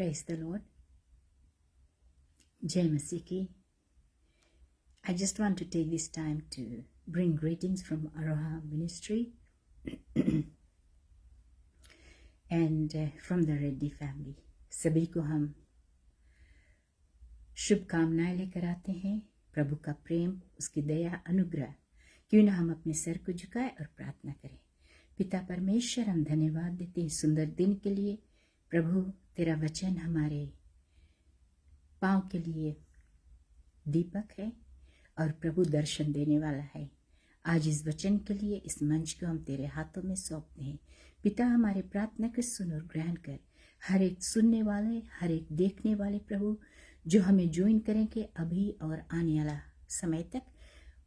Praise the Lord. Jai Masih ki. I just want to take this time to bring greetings from Aroha Ministry and from the Reddy family. सभी को हम शुभकामनाएं लेकर आते हैं। प्रभु का प्रेम, उसकी दया, अनुग्रह, क्यों ना हम अपने सर को झुकाएं और प्रार्थना करें। पिता परमेश्वर, हम धन्यवाद देते हैं सुंदर दिन के लिए। प्रभु, तेरा वचन हमारे पांव के लिए दीपक है और प्रभु दर्शन देने वाला है। आज इस वचन के लिए इस मंच को हम तेरे हाथों में सौंपते हैं। पिता, हमारे प्रार्थना को सुन और ग्रहण कर। हर एक सुनने वाले, हर एक देखने वाले प्रभु जो हमें ज्वाइन करेंगे अभी और आने वाला समय तक,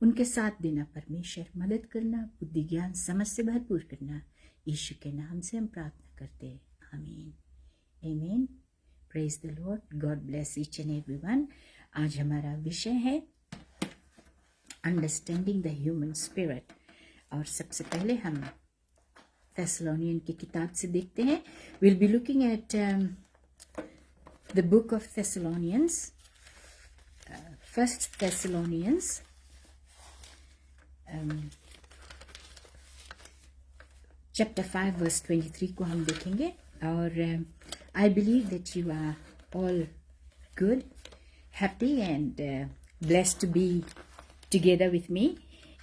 उनके साथ देना परमेश्वर, मदद करना, बुद्धि ज्ञान समझ से भरपूर करना। यीशु के नाम से हम प्रार्थना करते हैं, आमीन। आमीन। Praise the Lord. God bless each and everyone. आज हमारा विषय है अंडरस्टैंडिंग द ह्यूमन स्पिरिट। और सबसे पहले हम थेसलोनियन की किताब से देखते हैं। Will be looking at the book of Thessalonians, first Thessalonians chapter 5 verse 23 को हम देखेंगे। और I believe that you are all good, happy and blessed to be together with me,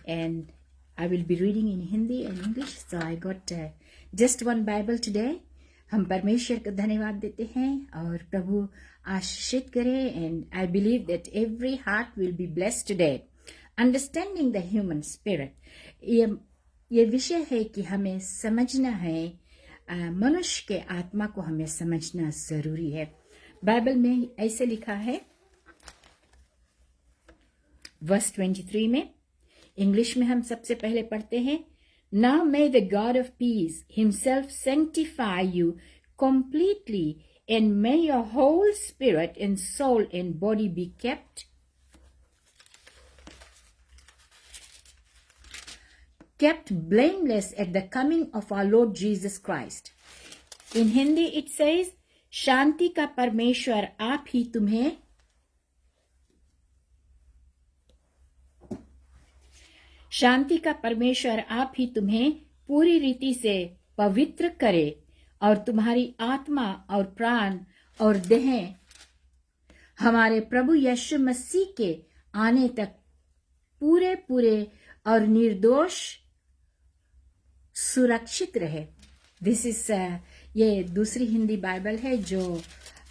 and I will be reading in Hindi and English, so I got just one Bible today. हम परमेश्वर को धन्यवाद देते हैं और प्रभु आशीषित करे, and I believe that every heart will be blessed today. Understanding the human spirit. ये विषय है कि हमें समझना है, मनुष्य के आत्मा को हमें समझना जरूरी है। बाइबल में ऐसे लिखा है वर्स 23 में। इंग्लिश में हम सबसे पहले पढ़ते हैं। Now may the God of peace himself sanctify you completely and may your whole spirit and soul and body be kept blameless at the coming of our Lord Jesus Christ. In Hindi it says, शांति का परमेश्वर आप ही तुम्हें पूरी रीति से पवित्र करे और तुम्हारी आत्मा और प्राण और देह हमारे प्रभु यीशु मसीह के आने तक पूरे और निर्दोष सुरक्षित रहे। दिस इज ये दूसरी हिंदी बाइबल है जो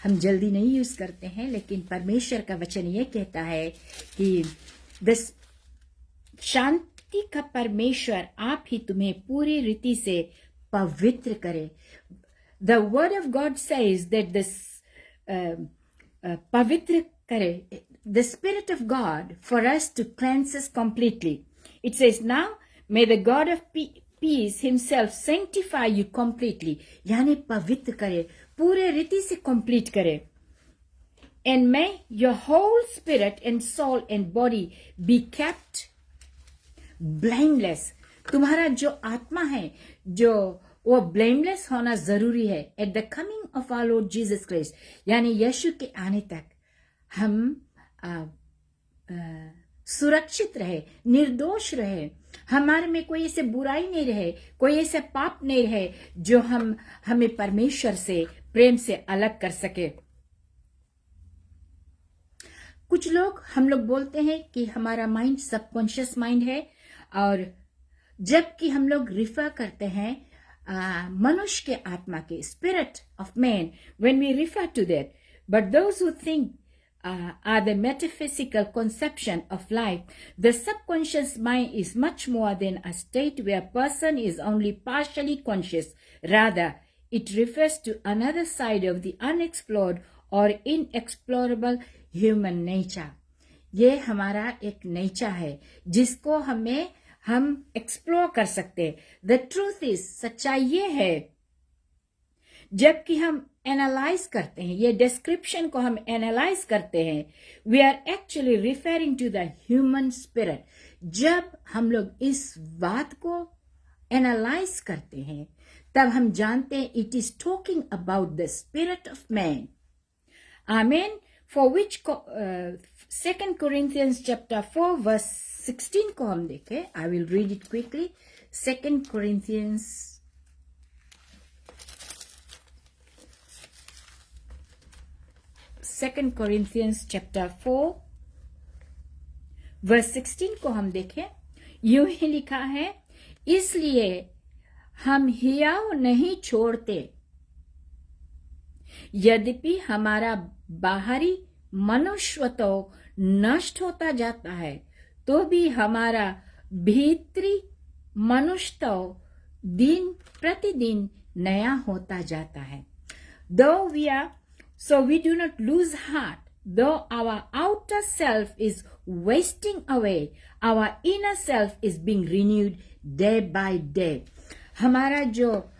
हम जल्दी नहीं यूज करते हैं, लेकिन परमेश्वर का वचन ये कहता है कि शांति का परमेश्वर आप ही तुम्हें पूरी रीति से पवित्र करे। The word of God says that this पवित्र करे, the spirit of God for us to cleanse us completely. It says now may the God of peace himself sanctify you completely, यानी पवित्र करे, पूरे रीति से कंप्लीट करे। And may your whole spirit and soul and body be kept blameless. तुम्हारा जो आत्मा है जो वो ब्लेमलेस होना जरूरी है at the coming of our Lord Jesus Christ, यानी यीशु के आने तक हम सुरक्षित रहे, निर्दोष रहे, हमारे में कोई ऐसे बुराई नहीं रहे, कोई ऐसे पाप नहीं रहे जो हमें परमेश्वर से प्रेम से अलग कर सके। कुछ लोग हम लोग बोलते हैं कि हमारा माइंड सबकॉन्शियस माइंड है, और जबकि हम लोग रिफर करते हैं मनुष्य के आत्मा के, spirit of man, when we refer to that, but those who think are the metaphysical conception of life. The subconscious mind is much more than a state where a person is only partially conscious. Rather, it refers to another side of the unexplored or inexplorable human nature. ये हमारा एक nature है जिसको हम explore कर सकते हैं। The truth is, सच्चाई ये है, जबकि हम एनालाइज करते हैं, ये डिस्क्रिप्शन को हम एनालाइज करते हैं, we are actually referring to the human spirit. जब हम लोग इस बात को एनालाइज करते हैं तब हम जानते हैं it is talking about the spirit of man. Amen. For which 2 Corinthians chapter 4 verse 16 को हम देखें. I will read it quickly. 2 Corinthians chapter 4 verse 16 को हम देखें. यूं ही लिखा है, इसलिए हम हियाव नहीं छोड़ते, यद्यपि हमारा बाहरी मनुष्य तो नष्ट होता जाता है, तो भी हमारा भीतरी मनुष्य तो दिन प्रतिदिन नया होता जाता है. So we do not lose heart. Though our outer self is wasting away, our inner self is being renewed day by day. हमारा जो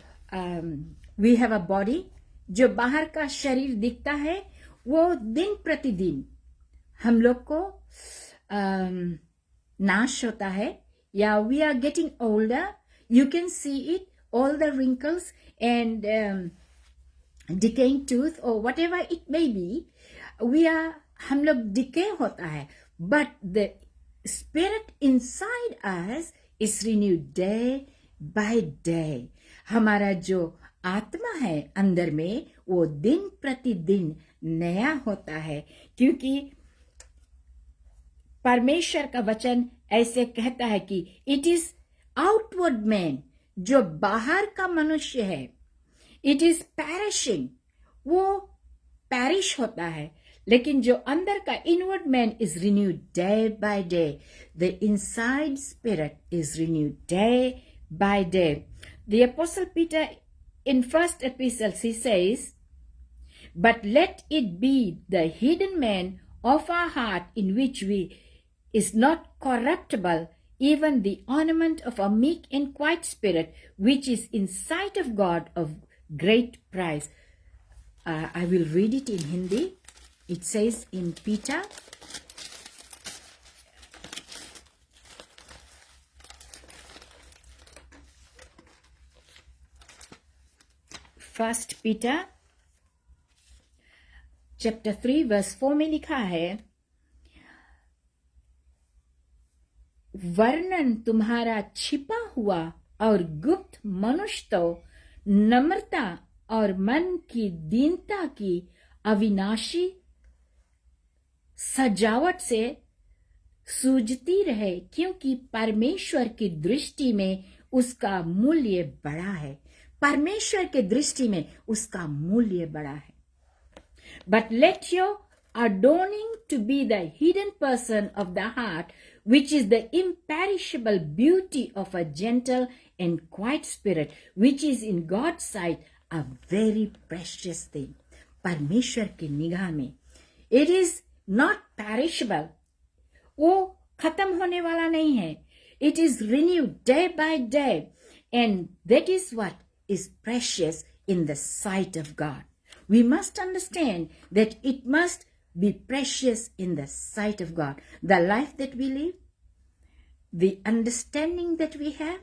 we have a body, जो बाहर का शरीर दिखता है, वो दिन प्रतिदिन हम लोग को नाश होता है, या we are getting older. You can see it, all the wrinkles and decaying tooth or whatever it may be. हम लोग डिके होता है, but the spirit inside us is renewed day by day. हमारा जो आत्मा है अंदर में, वो दिन प्रतिदिन नया होता है, क्योंकि परमेश्वर का वचन ऐसे कहता है कि इट इज आउटवर्ड मैन, जो बाहर का मनुष्य है, इट इज पैरिशिंग, वो पैरिश होता है, लेकिन जो अंदर का inward man is renewed day by day. The inside spirit is renewed day by day. The apostle Peter in first epistles he says, but let it be the hidden man of our heart, in which we is not corruptible, even the ornament of a meek and quiet spirit, which is in sight of God of great price. I will read it in Hindi. It says in Peter, First Peter chapter 3 verse 4 में लिखा है, वर्णन तुम्हारा छिपा हुआ और गुप्त मनुष्य तो नम्रता और मन की दीनता की अविनाशी सजावट से सूझती रहे, क्योंकि परमेश्वर की दृष्टि में उसका मूल्य बड़ा है. परमेश्वर के दृष्टि में उसका मूल्य बड़ा है. But let your adorning to be the hidden person of the heart, which is the imperishable beauty of a gentle and quiet spirit, which is in God's sight a very precious thing. परमेश्वर की निगाह में it is not perishable, वो खत्म होने वाला नहीं है. It is renewed day by day, and that is what is precious in the sight of God. We must understand that it must be precious in the sight of God. The life that we live, the understanding that we have,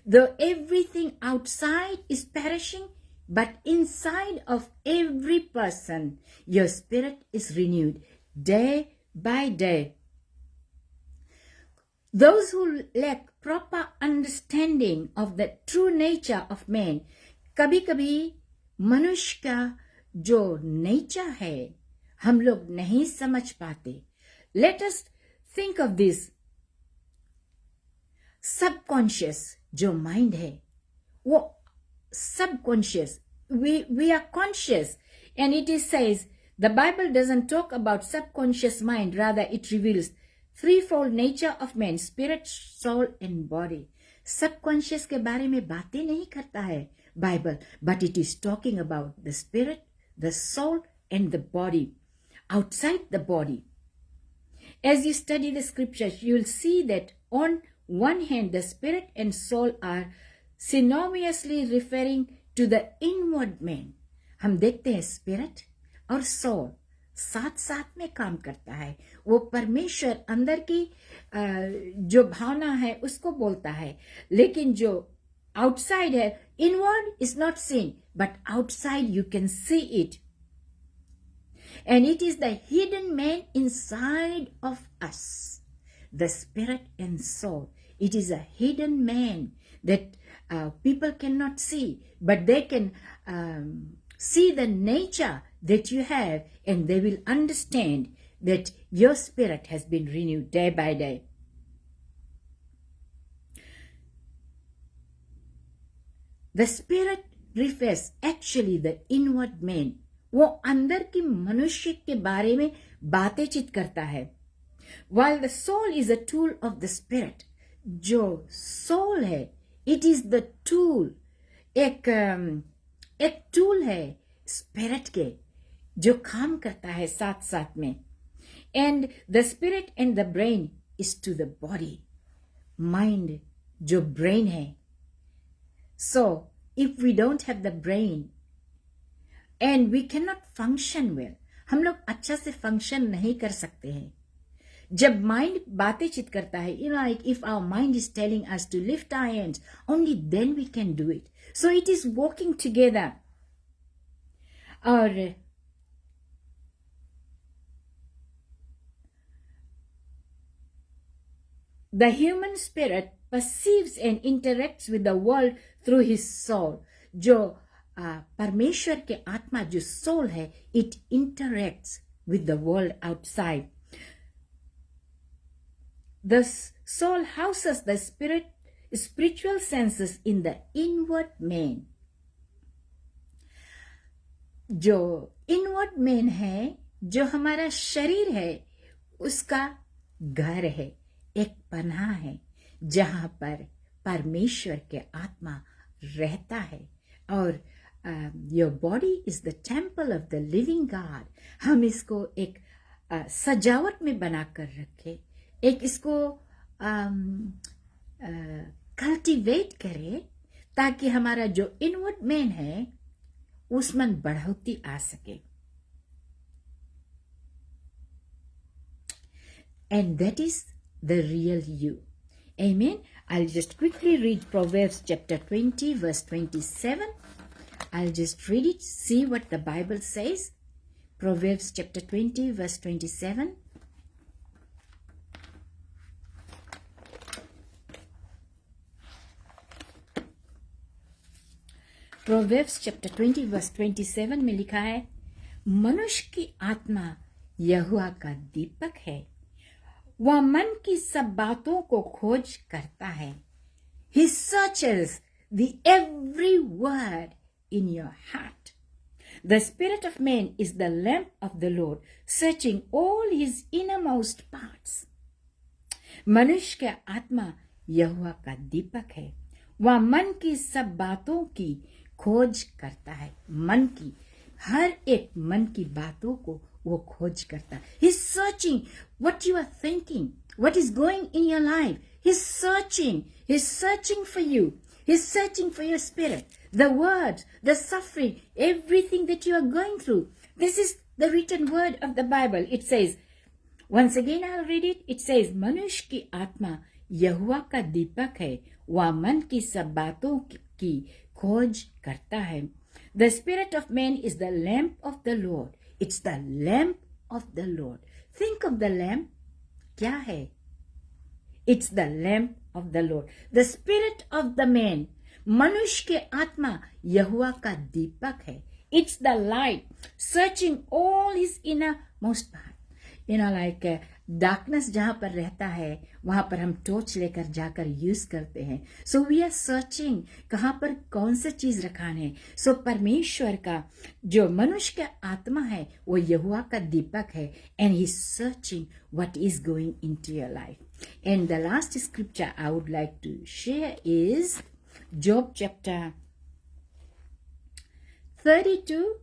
though everything outside is perishing, but inside of every person, your spirit is renewed day by day. Those who lack proper understanding of the true nature of man, कभी कभी मनुष्य का जो nature है हम लोग नहीं समझ पाते. Let us think of this. Subconscious जो माइंड है, वो subconscious. We are conscious, and it is says the Bible doesn't talk about subconscious mind, rather it reveals threefold nature of man: spirit, soul and body. Subconscious के बारे में बातें नहीं करता है Bible, but it is talking about the spirit, the soul and the body, outside the body. As you study the scriptures, you will see that on one hand the spirit and soul are synonymously referring to the inward man. हम देखते हैं spirit और soul साथ साथ में काम करता है. वो परमेश्वर अंदर की जो भावना है उसको बोलता है, लेकिन जो आउटसाइड है, inward is not seen, but outside you can see it. And it is the hidden man inside of us, the spirit and soul. It is a hidden man that people cannot see, but they can see the nature that you have, and they will understand that your spirit has been renewed day by day. The spirit refers actually the inward man. वो अंदर की मनुष्य के बारे में बातें चित करता है. While the soul is a tool of the spirit, जो soul है, it is the tool, एक tool है spirit के, जो काम करता है साथ साथ में. And the spirit and the brain is to the body. Mind जो brain है. So, if we don't have the brain and we cannot function well, हम लोग अच्छा से function नहीं कर सकते हैं. जब mind बातें चित करता है, like if our mind is telling us to lift our hands, only then we can do it. So it is working together. और the human spirit perceives and interacts with the world through his soul. जो परमेश्वर के आत्मा जो soul है, it interacts with the world outside. The soul houses the spiritual senses in the inward man. जो inward man है, जो हमारा शरीर है, उसका घर है, एक पनाह है, जहां पर परमेश्वर के आत्मा रहता है. और your body is the temple of the living God. हम इसको एक सजावट में बनाकर रखे, एक इसको कल्टीवेट करे, ताकि हमारा जो इनवर्ड मैन है उसमें बढ़ोतरी आ सके. And that is the real you. Amen. I'll just quickly read Proverbs chapter 20 verse 27. I'll just read it, see what the Bible says. Proverbs chapter 20 verse 27. Proverbs chapter 20 verse 27 में लिखा है, मनुष्य की आत्मा यहोवा का दीपक है, वह मन की सब बातों को खोज करता है. He searches the every word in your heart. The spirit of man is the lamp of the Lord, searching all his innermost parts. मनुष्य का आत्मा यहोवा का दीपक है, वह मन की सब बातों की खोज करता है. मन की हर एक मन की बातों को वो खोज करता है. He's searching what you are thinking, what is going in your life. He's searching for you. He's searching for your spirit, the words, the suffering, everything that you are going through. This is the written word of the Bible. It says, once again I'll read it. It says, मनुष्य की आत्मा यहोवा का दीपक है, वह मन की सब बातों की खोज करता है. The spirit of man is the lamp of the Lord. It's the lamp of the Lord. Think of the lamp. क्या है? It's the lamp of the Lord. The spirit of the man. मनुष्य के आत्मा यहोवा का दीपक है. It's the light searching all his innermost part. Like darkness जहाँ पर रहता है, वहाँ पर हम टॉर्च लेकर जाकर यूज करते हैं. So we are searching कहाँ पर कौन सा चीज रखाना है. So परमेश्वर का जो मनुष्य का आत्मा है, वो यहोवा का दीपक है, and he's searching what is going into your life. And the last scripture I would like to share is Job chapter 32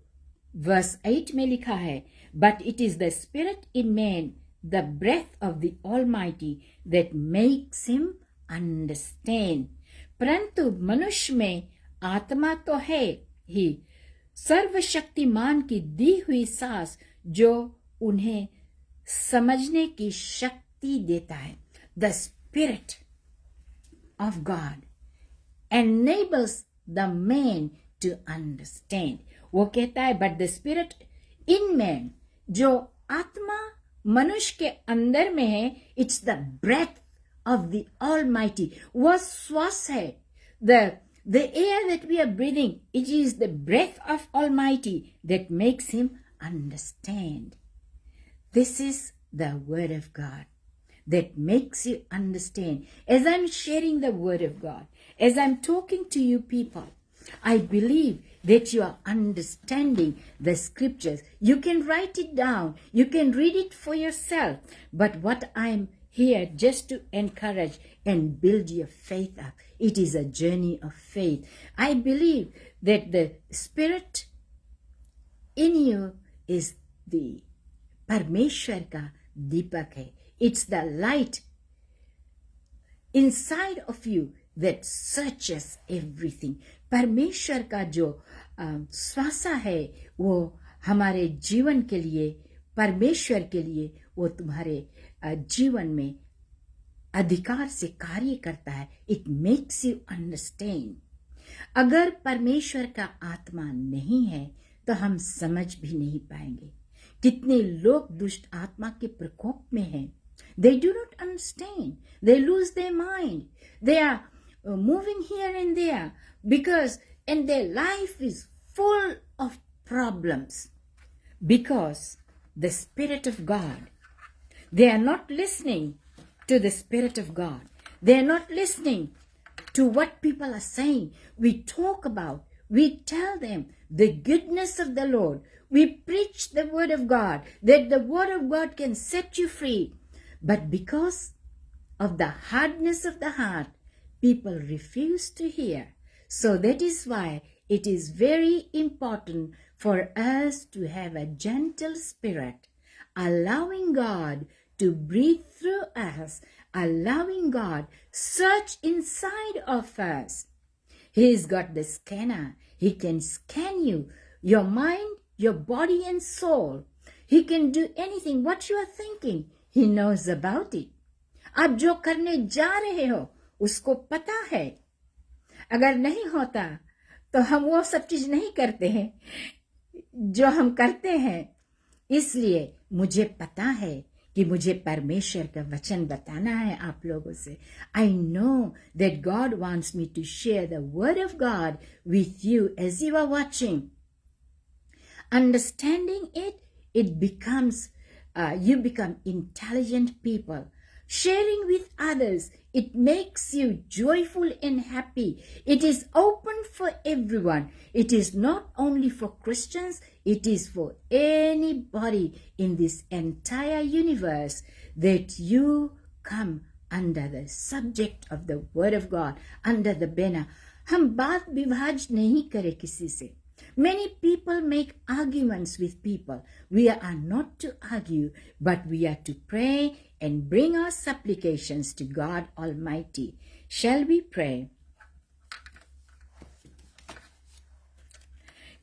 verse 8 में लिखा है, but it is the spirit in man, the breath of the Almighty, that makes him understand. परंतु मनुष्य में आत्मा तो है ही, सर्वशक्तिमान की दी हुई सांस जो उन्हें समझने की शक्ति देता है. The spirit of God enables the man to understand. वो कहता है, but the spirit in man, जो आत्मा मनुष्य के अंदर में है, it's the breath of the Almighty. वह श्वास है. The air that we are breathing, it is the breath of Almighty that makes him understand. This is the word of God that makes you understand. As I'm sharing the word of God, as I'm talking to you people, I believe that you are understanding the scriptures. You can write it down. You can read it for yourself. But what I'm here just to encourage and build your faith up. It is a journey of faith. I believe that the Spirit in you is the Parmeshwar ka Deepak hai. It's the light inside of you that searches everything. परमेश्वर का जो श्वासा है वो हमारे जीवन के लिए, परमेश्वर के लिए, वो तुम्हारे जीवन में अधिकार से कार्य करता है. It makes you understand. अगर परमेश्वर का आत्मा नहीं है तो हम समझ भी नहीं पाएंगे. कितने लोग दुष्ट आत्मा के प्रकोप में हैं. They do not understand. They lose their mind. They are moving here and there because and their life is full of problems because the Spirit of God, they are not listening to the Spirit of God. They are not listening to what people are saying. We talk about, we tell them the goodness of the Lord. We preach the word of God, that the word of God can set you free. But because of the hardness of the heart, people refuse to hear. So that is why it is very important for us to have a gentle spirit, allowing God to breathe through us, allowing God search inside of us. He's got the scanner. He can scan you, your mind, your body and soul. He can do anything. What you are thinking, He knows about it. आप जो करने जा रहे हो उसको पता है. अगर नहीं होता तो हम वो सब चीज नहीं करते हैं जो हम करते हैं. इसलिए मुझे पता है कि मुझे परमेश्वर का वचन बताना है आप लोगों से. I know that God wants me to share the word of God with you as you are watching. Understanding it, it becomes, you become intelligent people. Sharing with others, it makes you joyful and happy. It is open for everyone. It is not only for Christians, it is for anybody in this entire universe that you come under the subject of the word of God, under the banner. हम बात विभाज नहीं करें किसी से. Many people make arguments with people. We are not to argue, but we are to pray and bring our supplications to God Almighty. Shall we pray?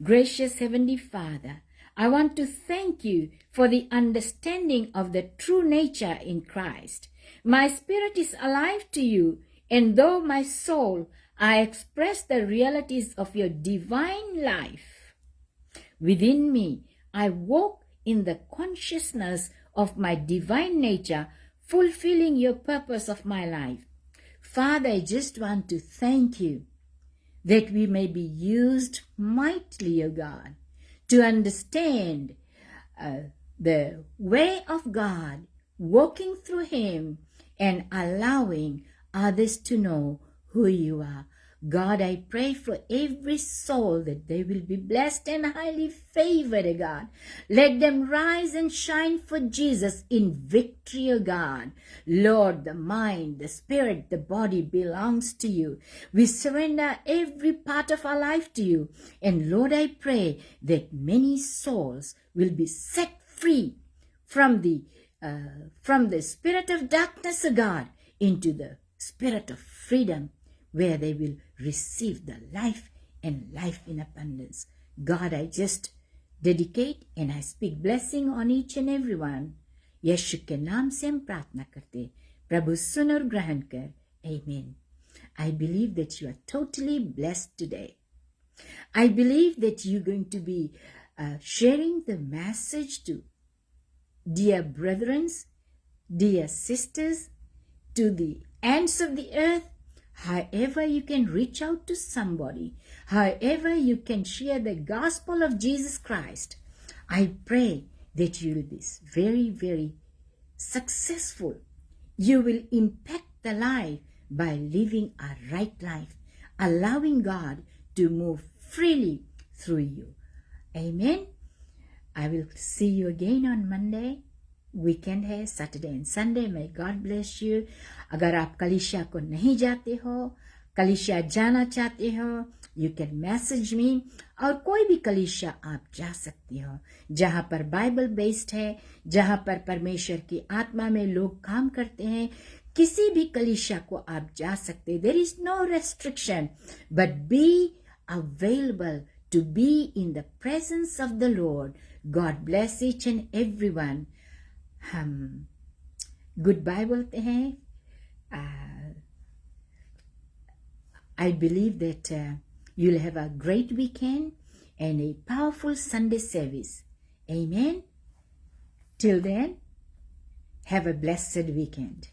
Gracious Heavenly Father, I want to thank you for the understanding of the true nature in Christ. My spirit is alive to you, and though my soul, I express the realities of your divine life. Within me, I walk in the consciousness of my divine nature, fulfilling your purpose of my life. Father, I just want to thank you that we may be used mightily, O God, to understand the way of God, walking through Him and allowing others to know who you are. God, I pray for every soul that they will be blessed and highly favored, O God. Let them rise and shine for Jesus in victory, O God. Lord, the mind, the spirit, the body belongs to you. We surrender every part of our life to you. And Lord, I pray that many souls will be set free from the spirit of darkness, O God, into the spirit of freedom, where they will receive the life and life in abundance. God, I just dedicate and I speak blessing on each and every one. यीशु के नाम से हम प्रार्थना करते. प्रभु सुन और ग्रहण कर. Amen. I believe that you are totally blessed today. I believe that you're going to be sharing the message to dear brethren, dear sisters, to the ends of the earth, however you can reach out to somebody, however you can share the gospel of Jesus Christ, I pray that you will be very, very successful. You will impact the life by living a right life, allowing God to move freely through you. Amen. I will see you again on Monday. Weekend है, Saturday and Sunday. may God bless you. अगर आप कलीसिया को नहीं जाते हो, कलीसिया जाना चाहते हो, यू कैन मैसेज मी. और कोई भी कलीसिया आप जा सकते हो जहां पर बाइबल बेस्ड है, जहां पर परमेश्वर की आत्मा में लोग काम करते हैं. किसी भी कलीसिया को आप जा सकते. There is no restriction, but be available to be in the presence of the Lord. God bless each and everyone. हम goodbye बोलते हैं. I believe that you'll have a great weekend and a powerful Sunday service. Amen. Till then, have a blessed weekend.